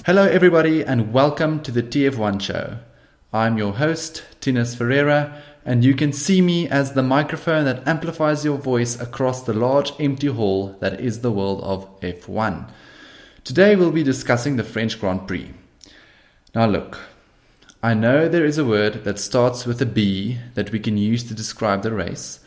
Hello everybody and welcome to the TF1 Show. I'm your host, Tinas Ferreira, and you can see me as the microphone that amplifies your voice across the large empty hall that is the world of F1. Today we'll be discussing the French Grand Prix. Now look, I know there is a word that starts with a B that we can use to describe the race,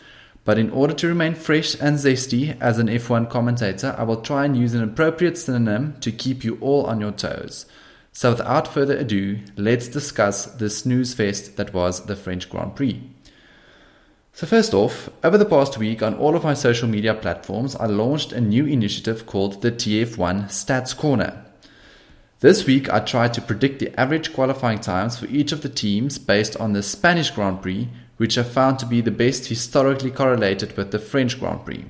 but in order to remain fresh and zesty as an F1 commentator, I will try and use an appropriate synonym to keep you all on your toes. So without further ado, let's discuss the snooze fest that was the French Grand Prix. So first off, over the past week on all of my social media platforms, I launched a new initiative called the TF1 Stats Corner. This week, I tried to predict the average qualifying times for each of the teams based on the Spanish Grand Prix, which are found to be the best historically correlated with the French Grand Prix.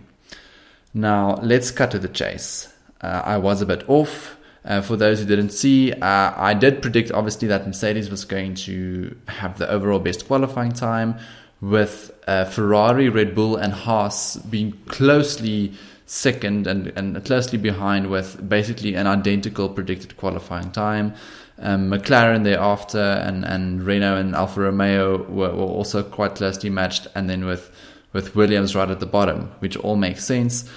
Now, let's cut to the chase. I was a bit off. For those who didn't see, I did predict, obviously, that Mercedes was going to have the overall best qualifying time, with Ferrari, Red Bull, and Haas being closely second and closely behind with basically an identical predicted qualifying time. McLaren thereafter and Renault and Alfa Romeo were also quite closely matched, and then with Williams right at the bottom, which all makes sense.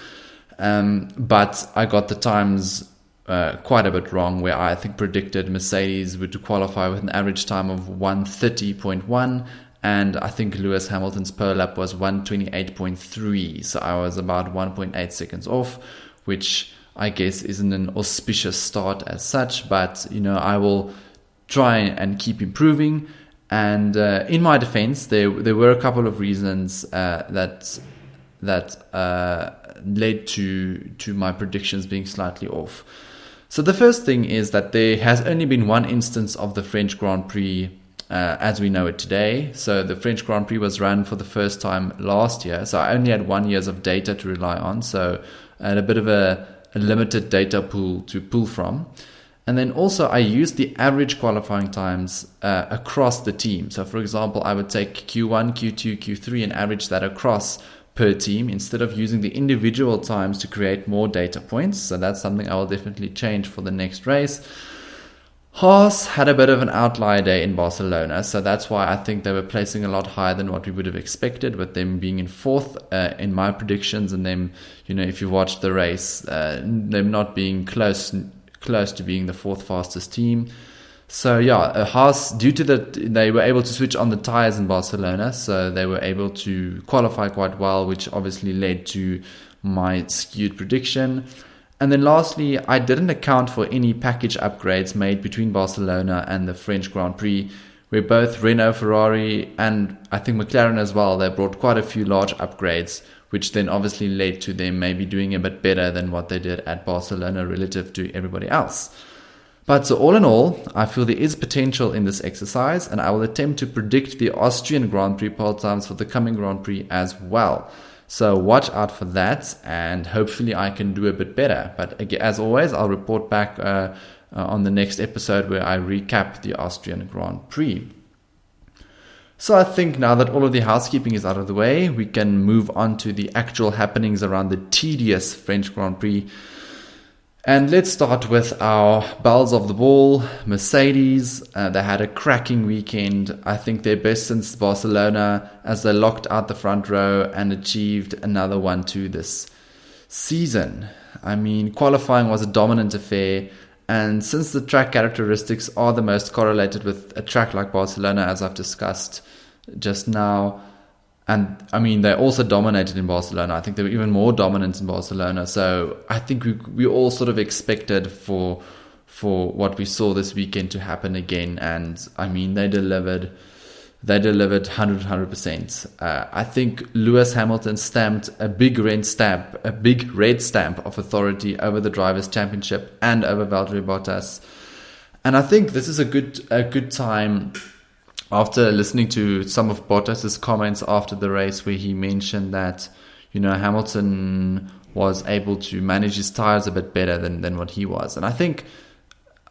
But I got the times quite a bit wrong, where I think predicted Mercedes would qualify with an average time of 1:30.1, and I think Lewis Hamilton's pole lap was 1:28.3, so I was about 1.8 seconds off, which I guess isn't an auspicious start as such, but I will try and keep improving. And in my defense, there were a couple of reasons that led to my predictions being slightly off. So the first thing is that there has only been one instance of the French Grand Prix as we know it today. So the French Grand Prix was run for the first time last year, so I only had 1 year of data to rely on, so I had a bit of a limited data pool to pull from. And then also I used the average qualifying times across the team. So for example, I would take Q1, Q2, Q3 and average that across per team instead of using the individual times to create more data points. So that's something I will definitely change for the next race. Haas had a bit of an outlier day in Barcelona, so that's why I think they were placing a lot higher than what we would have expected, with them being in fourth in my predictions, and them, if you watch the race, them not being close to being the fourth fastest team. So yeah, Haas, due to that, they were able to switch on the tires in Barcelona, so they were able to qualify quite well, which obviously led to my skewed prediction. And then lastly, I didn't account for any package upgrades made between Barcelona and the French Grand Prix, where both Renault, Ferrari, and I think McLaren as well, they brought quite a few large upgrades, which then obviously led to them maybe doing a bit better than what they did at Barcelona relative to everybody else. But so all in all, I feel there is potential in this exercise, and I will attempt to predict the Austrian Grand Prix pole times for the coming Grand Prix as well. So watch out for that, and hopefully I can do a bit better. But again, as always, I'll report back on the next episode where I recap the Austrian Grand Prix. So I think now that all of the housekeeping is out of the way, we can move on to the actual happenings around the tedious French Grand Prix. And let's start with our bells of the ball, Mercedes. They had a cracking weekend. I think their best since Barcelona, as they locked out the front row and achieved another 1-2 this season. I mean, qualifying was a dominant affair. And since the track characteristics are the most correlated with a track like Barcelona, as I've discussed just now, and I mean, they also dominated in Barcelona. I think they were even more dominant in Barcelona. So I think we all sort of expected for what we saw this weekend to happen again. And I mean, they delivered 100%. I think Lewis Hamilton stamped a big red stamp of authority over the Drivers' Championship and over Valtteri Bottas. And I think this is a good time, after listening to some of Bottas's comments after the race, where he mentioned that, Hamilton was able to manage his tires a bit better than what he was. And I think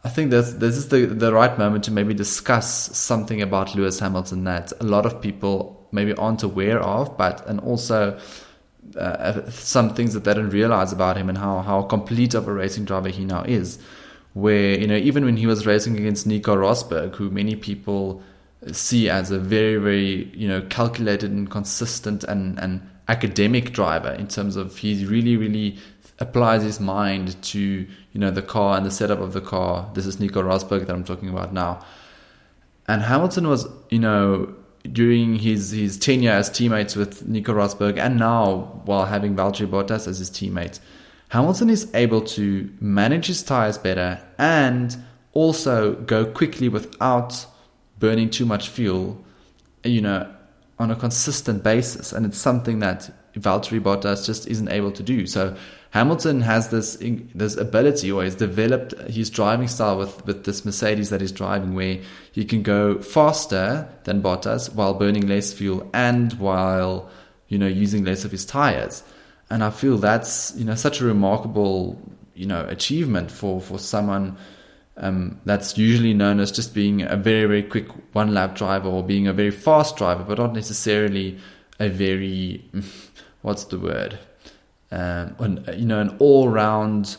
this is the right moment to maybe discuss something about Lewis Hamilton that a lot of people maybe aren't aware of, and also some things that they don't realize about him and how complete of a racing driver he now is. where, even when he was racing against Nico Rosberg, who many people see as a very, very, calculated and consistent and academic driver in terms of he really, really applies his mind to, the car and the setup of the car. This is Nico Rosberg that I'm talking about now. And Hamilton was, during his tenure as teammates with Nico Rosberg, and now while having Valtteri Bottas as his teammate, Hamilton is able to manage his tires better and also go quickly without burning too much fuel, on a consistent basis. And it's something that Valtteri Bottas just isn't able to do. So Hamilton has this ability, or has developed his driving style with this Mercedes that he's driving, where he can go faster than Bottas while burning less fuel and while, using less of his tires. And I feel that's, such a remarkable, achievement for someone that's usually known as just being a very, very quick one-lap driver, or being a very fast driver, but not necessarily a very, what's the word? An all-round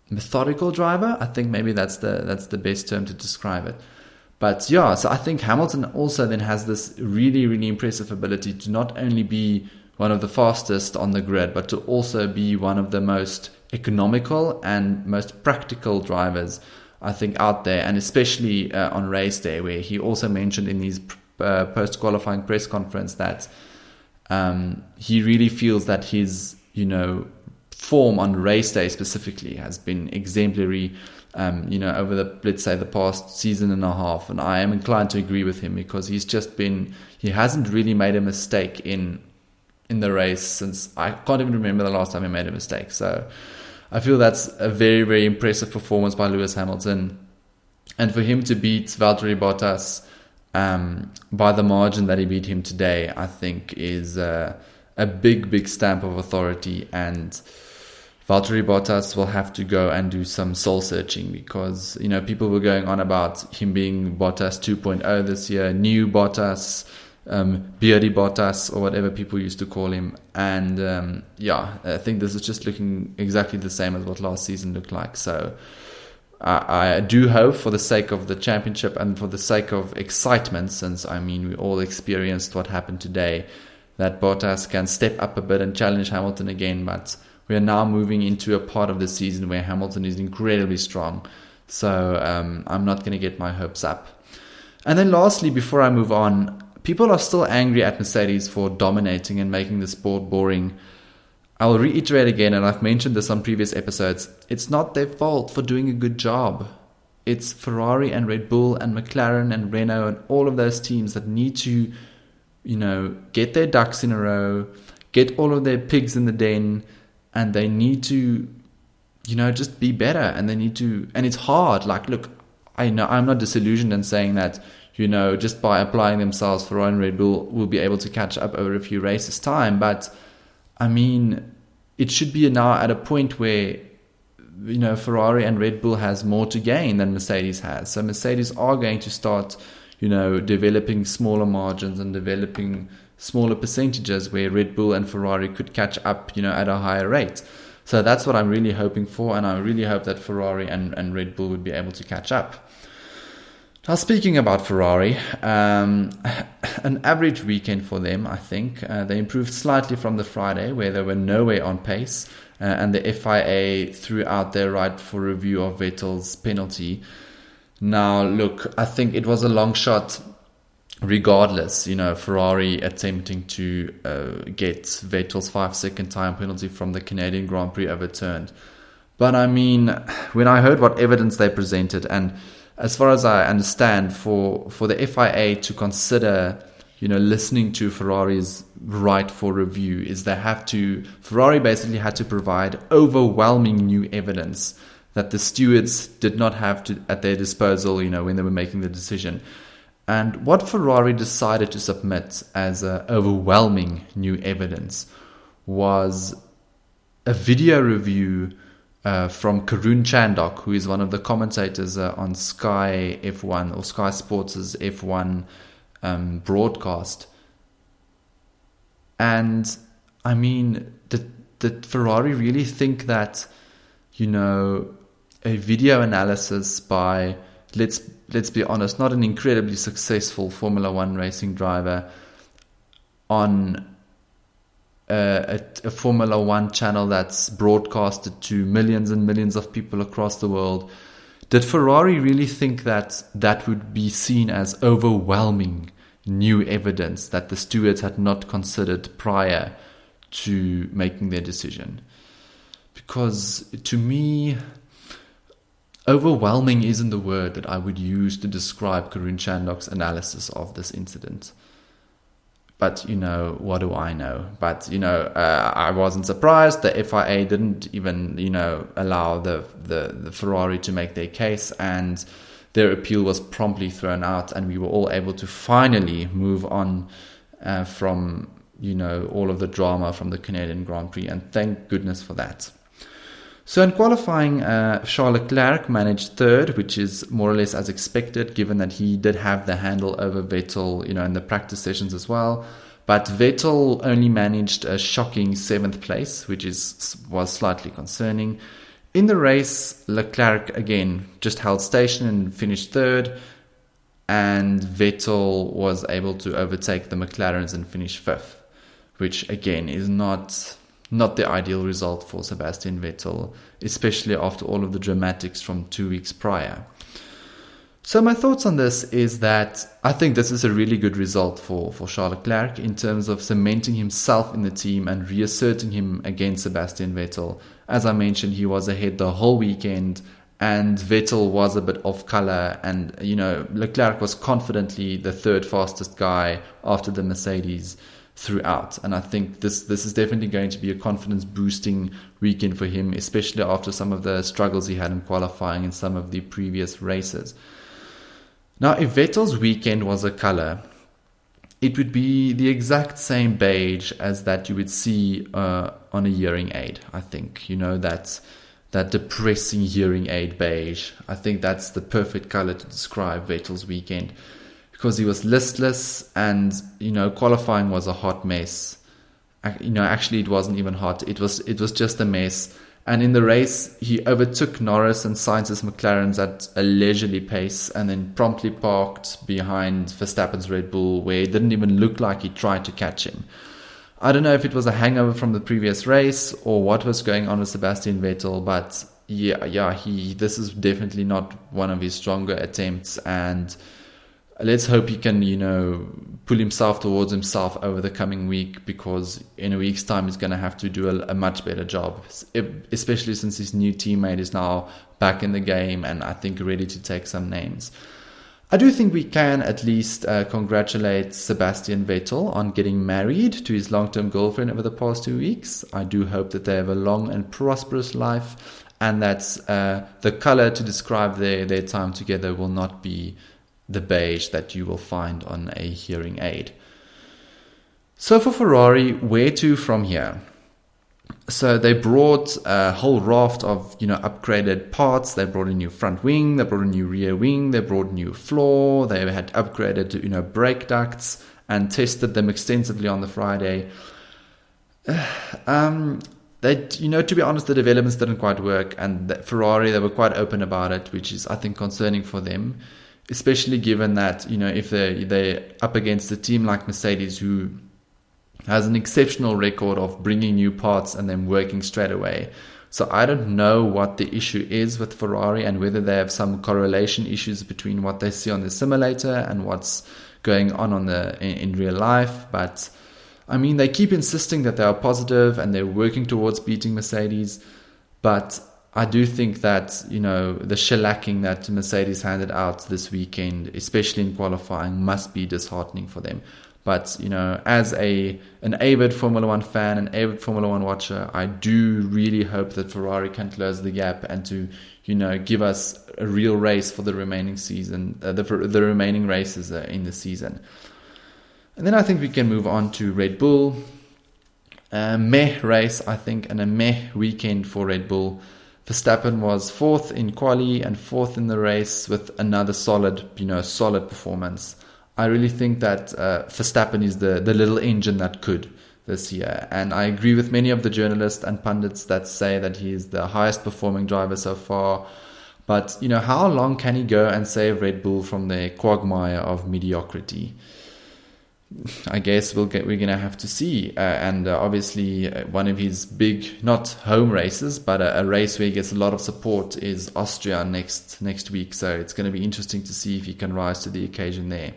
methodical driver. I think maybe that's the best term to describe it. But yeah, so I think Hamilton also then has this really, really impressive ability to not only be one of the fastest on the grid, but to also be one of the most economical and most practical drivers, I think, out there, and especially on race day, where he also mentioned in his post-qualifying press conference that he really feels that his, form on race day specifically has been exemplary, over the past season and a half. And I am inclined to agree with him, because he hasn't really made a mistake in the race since, I can't even remember the last time he made a mistake. So I feel that's a very, very impressive performance by Lewis Hamilton. And for him to beat Valtteri Bottas by the margin that he beat him today, I think is a big, big stamp of authority. And Valtteri Bottas will have to go and do some soul searching, because, people were going on about him being Bottas 2.0 this year, new Bottas, Beardy Bottas, or whatever people used to call him. And I think this is just looking exactly the same as what last season looked like. So I do hope, for the sake of the championship and for the sake of excitement, since we all experienced what happened today, that Bottas can step up a bit and challenge Hamilton again. But we are now moving into a part of the season where Hamilton is incredibly strong. So I'm not going to get my hopes up. And then lastly, before I move on, people are still angry at Mercedes for dominating and making the sport boring. I'll reiterate again, and I've mentioned this on previous episodes, it's not their fault for doing a good job. It's Ferrari and Red Bull and McLaren and Renault and all of those teams that need to, get their ducks in a row, get all of their pigs in the den, and they need to, just be better. And they need to, and it's hard. Like, look, I know I'm not disillusioned in saying that, just by applying themselves, Ferrari and Red Bull will be able to catch up over a few races' time. But, it should be now at a point where, Ferrari and Red Bull has more to gain than Mercedes has. So Mercedes are going to start, developing smaller margins and developing smaller percentages where Red Bull and Ferrari could catch up, at a higher rate. So that's what I'm really hoping for. And I really hope that Ferrari and Red Bull would be able to catch up. Now, speaking about Ferrari, an average weekend for them, I think. They improved slightly from the Friday, where they were nowhere on pace, and the FIA threw out their right for review of Vettel's penalty. Now, look, I think it was a long shot regardless, Ferrari attempting to get Vettel's 5-second time penalty from the Canadian Grand Prix overturned. But when I heard what evidence they presented, and as far as I understand, for the FIA to consider, listening to Ferrari's right for review, is Ferrari basically had to provide overwhelming new evidence that the stewards did not have at their disposal, when they were making the decision. And what Ferrari decided to submit as overwhelming new evidence was a video review from Karun Chandok, who is one of the commentators on Sky F1 or Sky Sports' F1 broadcast. And did Ferrari really think that, a video analysis by, let's be honest, not an incredibly successful Formula One racing driver on a Formula One channel that's broadcasted to millions and millions of people across the world, did Ferrari really think that that would be seen as overwhelming new evidence that the stewards had not considered prior to making their decision? Because to me, overwhelming isn't the word that I would use to describe Karun Chandhok's analysis of this incident. But, what do I know? But, I wasn't surprised. The FIA didn't even, allow the Ferrari to make their case, and their appeal was promptly thrown out, and we were all able to finally move on from, all of the drama from the Canadian Grand Prix, and thank goodness for that. So in qualifying, Charles Leclerc managed third, which is more or less as expected, given that he did have the handle over Vettel, in the practice sessions as well. But Vettel only managed a shocking 7th place, which was slightly concerning. In the race, Leclerc, again, just held station and finished third. And Vettel was able to overtake the McLarens and finish 5th, which, again, is not the ideal result for Sebastian Vettel, especially after all of the dramatics from 2 weeks prior. So my thoughts on this is that I think this is a really good result for Charles Leclerc in terms of cementing himself in the team and reasserting him against Sebastian Vettel. As I mentioned, he was ahead the whole weekend, and Vettel was a bit off color, and Leclerc was confidently the third fastest guy after the Mercedes throughout. And I think this is definitely going to be a confidence boosting weekend for him, especially after some of the struggles he had in qualifying in some of the previous races. Now, if Vettel's weekend was a color, it would be the exact same beige as that you would see on a hearing aid. I think, that depressing hearing aid beige. I think that's the perfect color to describe Vettel's weekend, because he was listless, and qualifying was a hot mess. Actually it wasn't even hot. It was just a mess. And in the race, he overtook Norris and Sainz's McLarens at a leisurely pace, and then promptly parked behind Verstappen's Red Bull, where it didn't even look like he tried to catch him. I don't know if it was a hangover from the previous race or what was going on with Sebastian Vettel, but this is definitely not one of his stronger attempts, and let's hope he can, pull himself towards himself over the coming week, because in a week's time he's going to have to do a much better job, especially since his new teammate is now back in the game and I think ready to take some names. I do think we can at least congratulate Sebastian Vettel on getting married to his long-term girlfriend over the past 2 weeks. I do hope that they have a long and prosperous life, and that the color to describe their time together will not be the beige that you will find on a hearing aid. So for Ferrari, where to from here? So they brought a whole raft of upgraded parts. They brought a new front wing, they brought a new rear wing, they brought a new floor, they had upgraded brake ducts and tested them extensively on the Friday. They, to be honest, the developments didn't quite work, and Ferrari, they were quite open about it, which is, I think, concerning for them. Especially given that, if they're up against a team like Mercedes, who has an exceptional record of bringing new parts and then working straight away. So I don't know what the issue is with Ferrari, and whether they have some correlation issues between what they see on the simulator and what's going on in real life. But I mean, they keep insisting that they are positive and they're working towards beating Mercedes. But I do think that, the shellacking that Mercedes handed out this weekend, especially in qualifying, must be disheartening for them. But, as an avid Formula One fan, an avid Formula One watcher, I do really hope that Ferrari can close the gap and to, give us a real race for the remaining season, the remaining races in the season. And then I think we can move on to Red Bull. Meh race, I think, and a meh weekend for Red Bull. Verstappen was 4th in quali and 4th in the race with another solid performance. I really think that Verstappen is the little engine that could this year. And I agree with many of the journalists and pundits that say that he is the highest performing driver so far. But, how long can he go and save Red Bull from their quagmire of mediocrity? I guess we're going to have to see. And obviously, one of his big, not home races, but a race where he gets a lot of support is Austria next week. So it's going to be interesting to see if he can rise to the occasion there.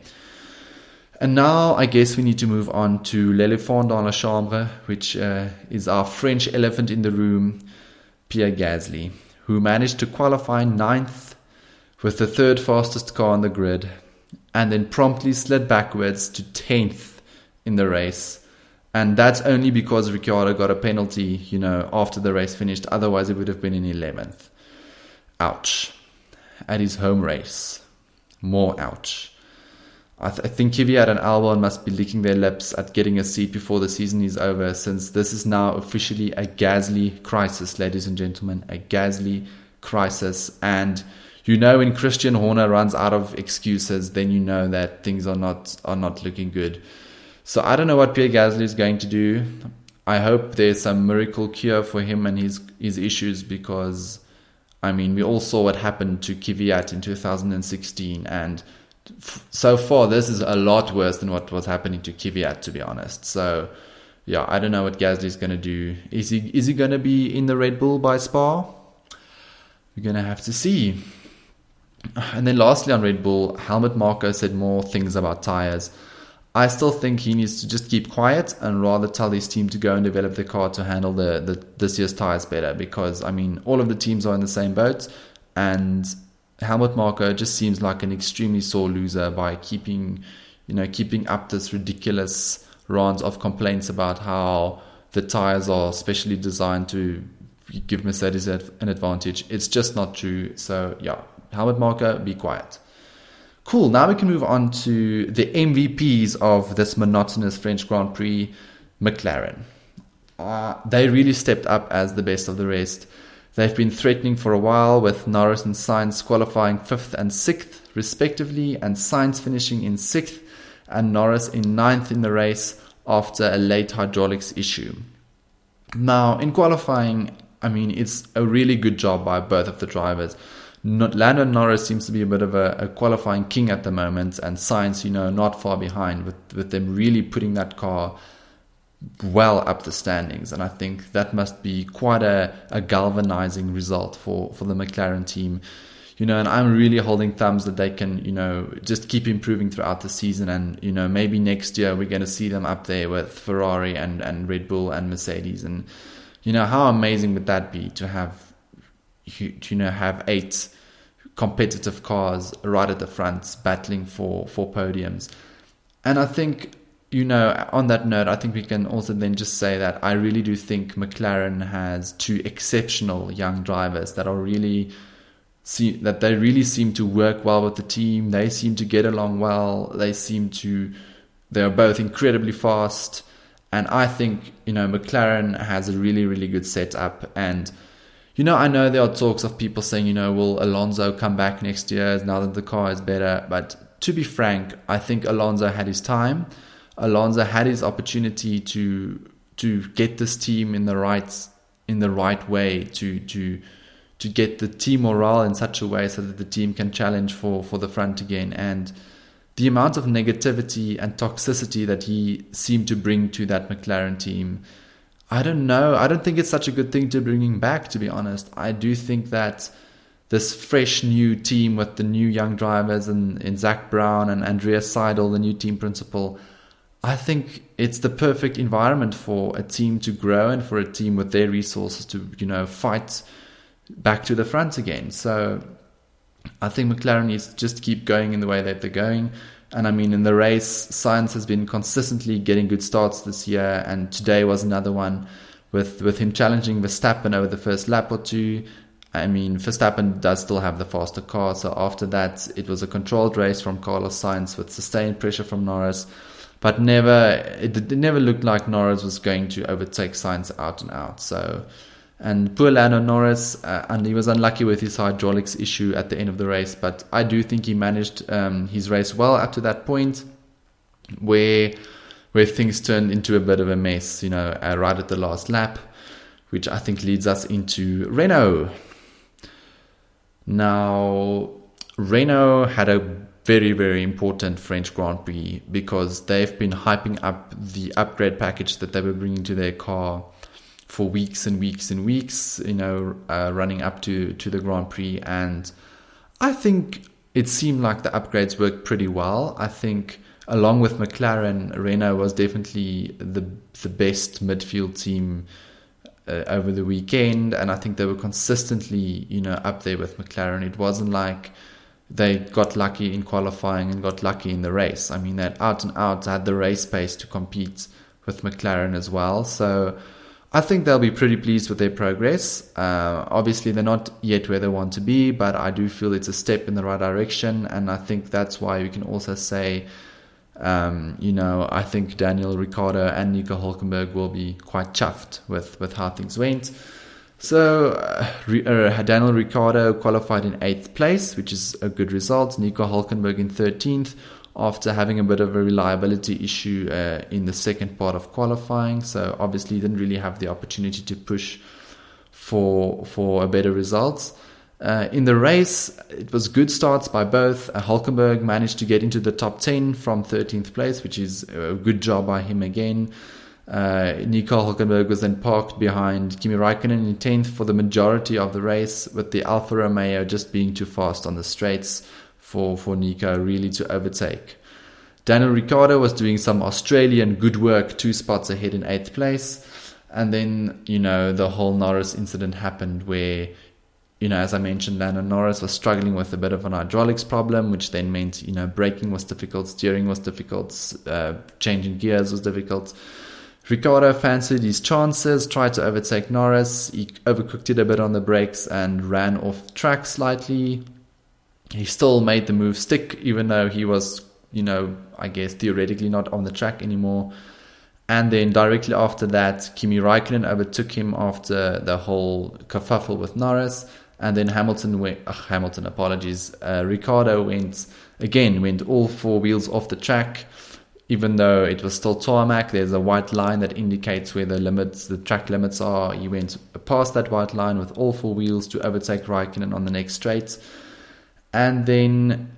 And now I guess we need to move on to l'éléphant dans la chambre, which is our French elephant in the room, Pierre Gasly, who managed to qualify 9th with the third fastest car on the grid, and then promptly slid backwards to 10th in the race. And that's only because Ricciardo got a penalty, after the race finished. Otherwise, it would have been in 11th. Ouch. At his home race. More ouch. I think Kvyat and Albon must be licking their lips at getting a seat before the season is over, since this is now officially a Gasly crisis, ladies and gentlemen. A Gasly crisis. And when Christian Horner runs out of excuses, then you know that things are not looking good. So I don't know what Pierre Gasly is going to do. I hope there's some miracle cure for him and his issues, because, we all saw what happened to Kvyat in 2016, and so far this is a lot worse than what was happening to Kvyat, to be honest. So yeah, I don't know what Gasly is going to do. Is he going to be in the Red Bull by Spa? We're going to have to see. And then lastly on Red Bull, Helmut Marko said more things about tyres. I still think he needs to just keep quiet and rather tell his team to go and develop the car to handle this year's tyres better, because all of the teams are in the same boat, and Helmut Marko just seems like an extremely sore loser by keeping up this ridiculous rant of complaints about how the tyres are specially designed to give Mercedes an advantage. It's just not true. So yeah, Helmut Marko, be quiet. Cool, now we can move on to the MVPs of this monotonous French Grand Prix, McLaren. They really stepped up as the best of the rest. They've been threatening for a while, with Norris and Sainz qualifying 5th and 6th respectively, and Sainz finishing in 6th and Norris in 9th in the race after a late hydraulics issue. Now, in qualifying, it's a really good job by both of the drivers. Lando Norris seems to be a bit of a qualifying king at the moment, and Sainz, not far behind, with them really putting that car well up the standings. And I think that must be quite a galvanizing result for the McLaren team. And I'm really holding thumbs that they can, just keep improving throughout the season. And, maybe next year we're going to see them up there with Ferrari and Red Bull and Mercedes. And, how amazing would that be to have 8 competitive cars right at the front battling for podiums. And I think, on that note, I think we can also then just say that I really do think McLaren has 2 exceptional young drivers that really seem to work well with the team. They seem to get along well. They are both incredibly fast. And I think, McLaren has a really, really good setup. And, I know there are talks of people saying, will Alonso come back next year now that the car is better? But to be frank, I think Alonso had his time. Alonso had his opportunity to get this team in the right way, to get the team morale in such a way so that the team can challenge for the front again. And the amount of negativity and toxicity that he seemed to bring to that McLaren team, I don't know. I don't think it's such a good thing to bring him back, to be honest. I do think that this fresh new team with the new young drivers and Zach Brown and Andreas Seidel, the new team principal, I think it's the perfect environment for a team to grow and for a team with their resources to, fight back to the front again. So I think McLaren needs to just keep going in the way that they're going. And in the race, Sainz has been consistently getting good starts this year, and today was another one with him challenging Verstappen over the first lap or two. Verstappen does still have the faster car, so after that it was a controlled race from Carlos Sainz with sustained pressure from Norris. But it never looked like Norris was going to overtake Sainz out and out. So, and poor Lando Norris, and he was unlucky with his hydraulics issue at the end of the race. But I do think he managed his race well up to that point, where things turned into a bit of a mess. Right at the last lap, which I think leads us into Renault. Now, Renault had a very, very important French Grand Prix because they've been hyping up the upgrade package that they were bringing to their car for weeks and weeks and weeks, running up to the Grand Prix. And I think it seemed like the upgrades worked pretty well. I think along with McLaren, Renault was definitely the best midfield team over the weekend, and I think they were consistently, up there with McLaren. It wasn't like they got lucky in qualifying and got lucky in the race. I mean, they out and out had the race pace to compete with McLaren as well. So I think they'll be pretty pleased with their progress. Obviously, they're not yet where they want to be, but I do feel it's a step in the right direction, and I think that's why we can also say I think Daniel Ricciardo and Nico Hülkenberg will be quite chuffed with how things went. So Daniel Ricciardo qualified in 8th place, which is a good result. Nico Hülkenberg in 13th after having a bit of a reliability issue in the second part of qualifying. So obviously didn't really have the opportunity to push for a better result. In the race, it was good starts by both. Hülkenberg managed to get into the top 10 from 13th place, which is a good job by him again. Nico Hülkenberg was then parked behind Kimi Raikkonen in 10th for the majority of the race, with the Alfa Romeo just being too fast on the straights for Nico really to overtake. Daniel Ricciardo was doing some Australian good work, 2 spots ahead in 8th place. And then, the whole Norris incident happened where, as I mentioned, Lando Norris was struggling with a bit of an hydraulics problem, which then meant, braking was difficult, steering was difficult, changing gears was difficult. Ricciardo fancied his chances, tried to overtake Norris. He overcooked it a bit on the brakes and ran off track slightly. He still made the move stick, even though he was, I guess theoretically not on the track anymore. And then directly after that, Kimi Raikkonen overtook him after the whole kerfuffle with Norris. And then Ricciardo went all 4 wheels off the track. Even though it was still tarmac, there's a white line that indicates where the track limits are. He went past that white line with all 4 wheels to overtake Raikkonen on the next straight. And then,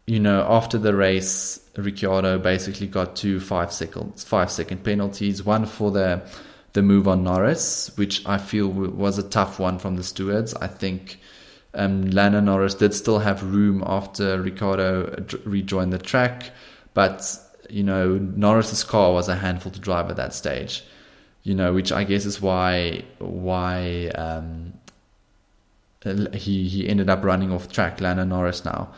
after the race, Ricciardo basically got 2 5-second penalties. One for the move on Norris, which I feel was a tough one from the stewards. I think Lando Norris did still have room after Ricciardo rejoined the track, but Norris's car was a handful to drive at that stage, which I guess is why he ended up running off track, Lando Norris now.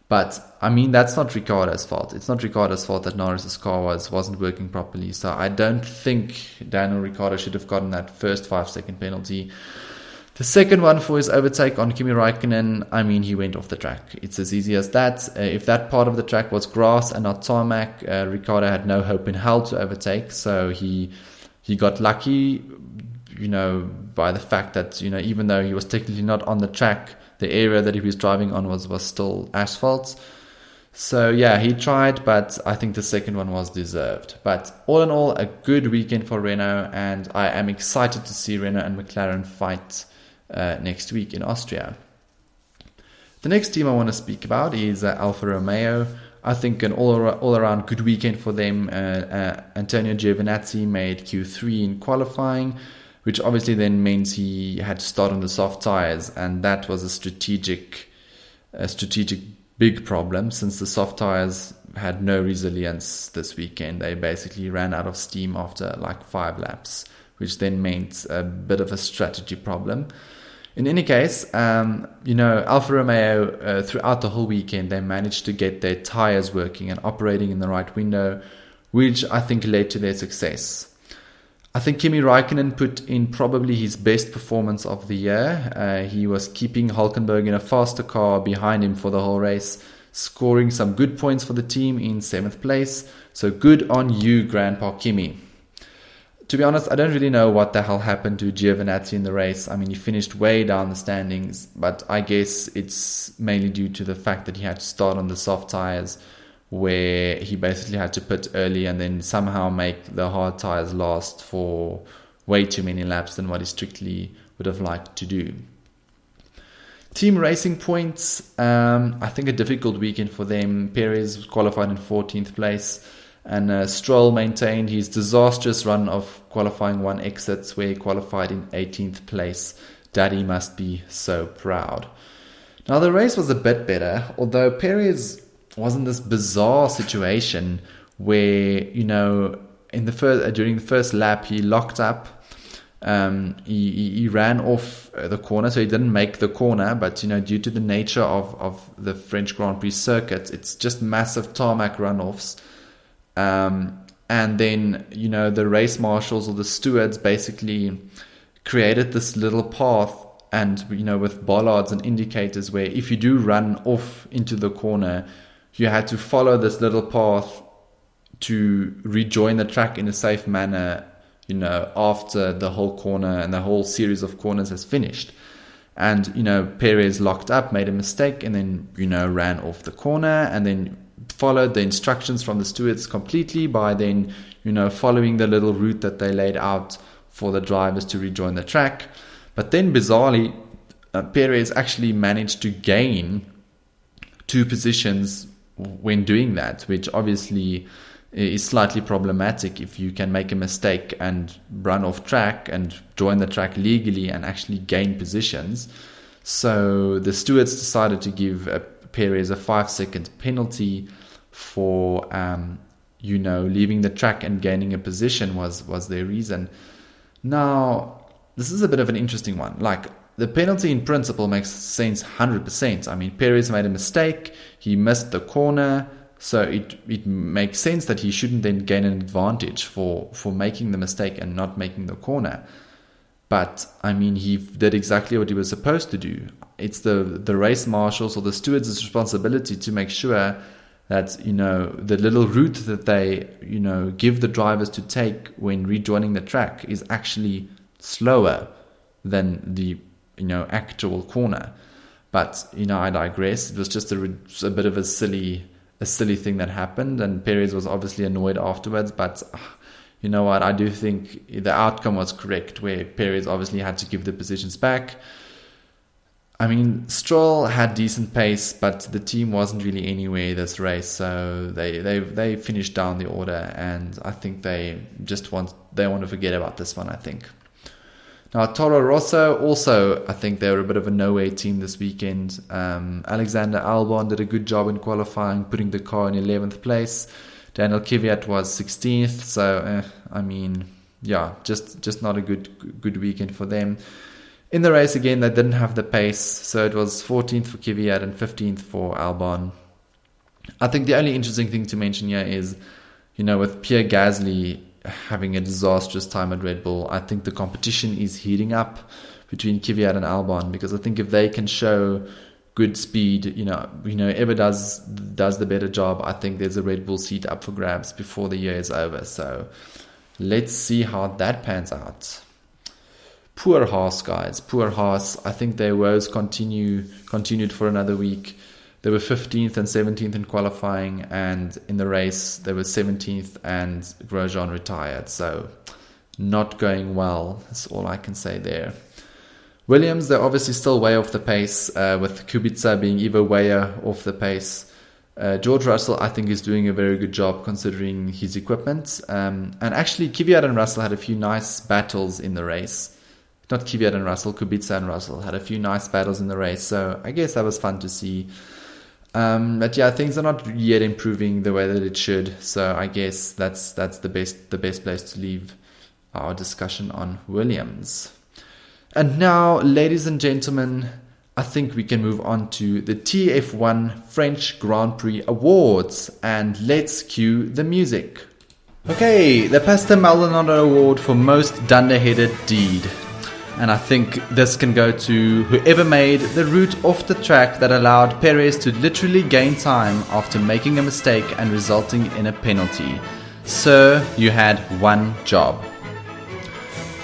But I mean, that's not Ricciardo's fault. It's not Ricciardo's fault that Norris's car wasn't working properly. So I don't think Daniel Ricciardo should have gotten that first 5-second penalty. The second one for his overtake on Kimi Raikkonen, I mean, he went off the track. It's as easy as that. If that part of the track was grass and not tarmac, Ricciardo had no hope in hell to overtake. So he got lucky, by the fact that, even though he was technically not on the track, the area that he was driving on was still asphalt. So yeah, he tried, but I think the second one was deserved. But all in all, a good weekend for Renault, and I am excited to see Renault and McLaren fight next week in Austria. The next team I want to speak about is Alfa Romeo. I think an all-around good weekend for them. Antonio Giovinazzi made Q3 in qualifying, which obviously then means he had to start on the soft tires, and that was a strategic big problem since the soft tires had no resilience this weekend. They basically ran out of steam after like 5 laps, which then meant a bit of a strategy problem. In any case, Alfa Romeo, throughout the whole weekend, they managed to get their tires working and operating in the right window, which I think led to their success. I think Kimi Raikkonen put in probably his best performance of the year. He was keeping Hülkenberg in a faster car behind him for the whole race, scoring some good points for the team in 7th place. So good on you, Grandpa Kimi. To be honest, I don't really know what the hell happened to Giovinazzi in the race. I mean, he finished way down the standings, but I guess it's mainly due to the fact that he had to start on the soft tires, where he basically had to pit early and then somehow make the hard tires last for way too many laps than what he strictly would have liked to do. Team Racing points, I think a difficult weekend for them. Perez qualified in 14th place, and Stroll maintained his disastrous run of qualifying 1 exits, where he qualified in 18th place. Daddy must be so proud. Now the race was a bit better, although Perez was in this bizarre situation where, in the during the first lap he locked up. He ran off the corner, so he didn't make the corner, but due to the nature of the French Grand Prix circuit, it's just massive tarmac runoffs, and then the race marshals or the stewards basically created this little path, and with bollards and indicators, where if you do run off into the corner, you had to follow this little path to rejoin the track in a safe manner, after the whole corner and the whole series of corners has finished. And, Perez locked up, made a mistake, and then, ran off the corner, and then followed the instructions from the stewards completely by then, following the little route that they laid out for the drivers to rejoin the track. But then, bizarrely, Perez actually managed to gain 2 positions when doing that, which obviously is slightly problematic if you can make a mistake and run off track and join the track legally and actually gain positions. So the stewards decided to give Perez a 5-second penalty for leaving the track and gaining a position was their reason. Now this is a bit of an interesting one. Like, the penalty in principle makes sense 100%. I mean, Perez made a mistake, he missed the corner, so it makes sense that he shouldn't then gain an advantage for making the mistake and not making the corner. But, I mean, he did exactly what he was supposed to do. It's the race marshals or the stewards' responsibility to make sure that, the little route that they, give the drivers to take when rejoining the track is actually slower than the, actual corner. But, I digress. It was just a bit of a silly thing that happened, and Perez was obviously annoyed afterwards. But you know what, I do think the outcome was correct, where Perez obviously had to give the positions back. I mean, Stroll had decent pace, but the team wasn't really anywhere this race, so they finished down the order, and I think they want to forget about this one, I think. Now, Toro Rosso, also, I think they were a bit of a nowhere team this weekend. Alexander Albon did a good job in qualifying, putting the car in 11th place. Daniel Kvyat was 16th, so, just not a good weekend for them. In the race, again, they didn't have the pace, so it was 14th for Kvyat and 15th for Albon. I think the only interesting thing to mention here is, with Pierre Gasly having a disastrous time at Red Bull, I think the competition is heating up between Kvyat and Albon, because I think if they can show good speed, whoever does the better job, I think there's a Red Bull seat up for grabs before the year is over. So let's see how that pans out. Poor Haas, guys. Poor Haas. I think their woes continued for another week. They were 15th and 17th in qualifying, and in the race they were 17th, and Grosjean retired. So not going well. That's all I can say there. Williams, they're obviously still way off the pace, with Kubica being even way off the pace. George Russell, I think, is doing a very good job considering his equipment. And actually, Kvyat and Russell had a few nice battles in the race. Not Kvyat and Russell, Kubica and Russell had a few nice battles in the race. So I guess that was fun to see. But yeah, things are not yet improving the way that it should. So I guess that's the best place to leave our discussion on Williams. And now, ladies and gentlemen, I think we can move on to the TF1 French Grand Prix Awards. And let's cue the music. Okay, the Pastor Maldonado Award for Most Dunderheaded Deed. And I think this can go to whoever made the route off the track that allowed Perez to literally gain time after making a mistake and resulting in a penalty. Sir, you had one job.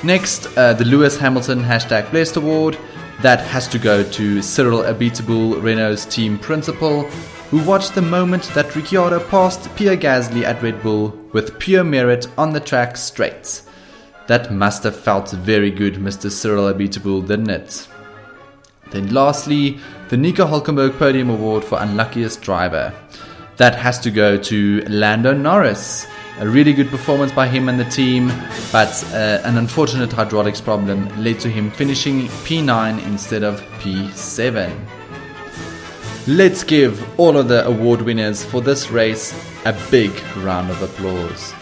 Next, the Lewis Hamilton #Blessed Award. That has to go to Cyril Abiteboul, Renault's team principal, who watched the moment that Ricciardo passed Pierre Gasly at Red Bull with pure merit on the track straight. That must have felt very good, Mr. Cyril Abiteboul, didn't it? Then lastly, the Nico Hulkenberg Podium Award for Unluckiest Driver. That has to go to Lando Norris. A really good performance by him and the team, but an unfortunate hydraulics problem led to him finishing P9 instead of P7. Let's give all of the award winners for this race a big round of applause.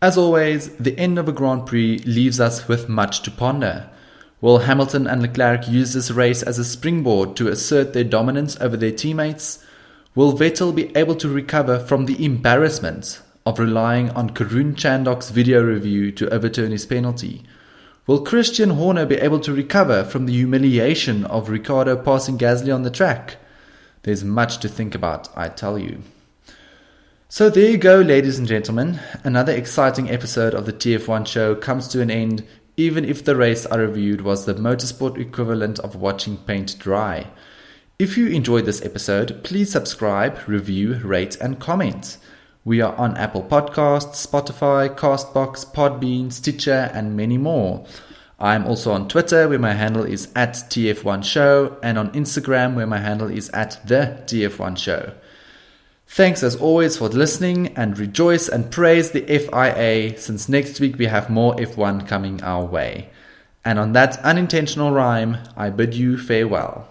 As always, the end of a Grand Prix leaves us with much to ponder. Will Hamilton and Leclerc use this race as a springboard to assert their dominance over their teammates? Will Vettel be able to recover from the embarrassment of relying on Karun Chandhok's video review to overturn his penalty? Will Christian Horner be able to recover from the humiliation of Ricciardo passing Gasly on the track? There's much to think about, I tell you. So there you go, ladies and gentlemen. Another exciting episode of the TF1 Show comes to an end, even if the race I reviewed was the motorsport equivalent of watching paint dry. If you enjoyed this episode, please subscribe, review, rate and comment. We are on Apple Podcasts, Spotify, Castbox, Podbean, Stitcher and many more. I'm also on Twitter where my handle is @TF1 Show and on Instagram where my handle is @the TF1 Show. Thanks as always for listening and rejoice and praise the FIA since next week we have more F1 coming our way. And on that unintentional rhyme, I bid you farewell.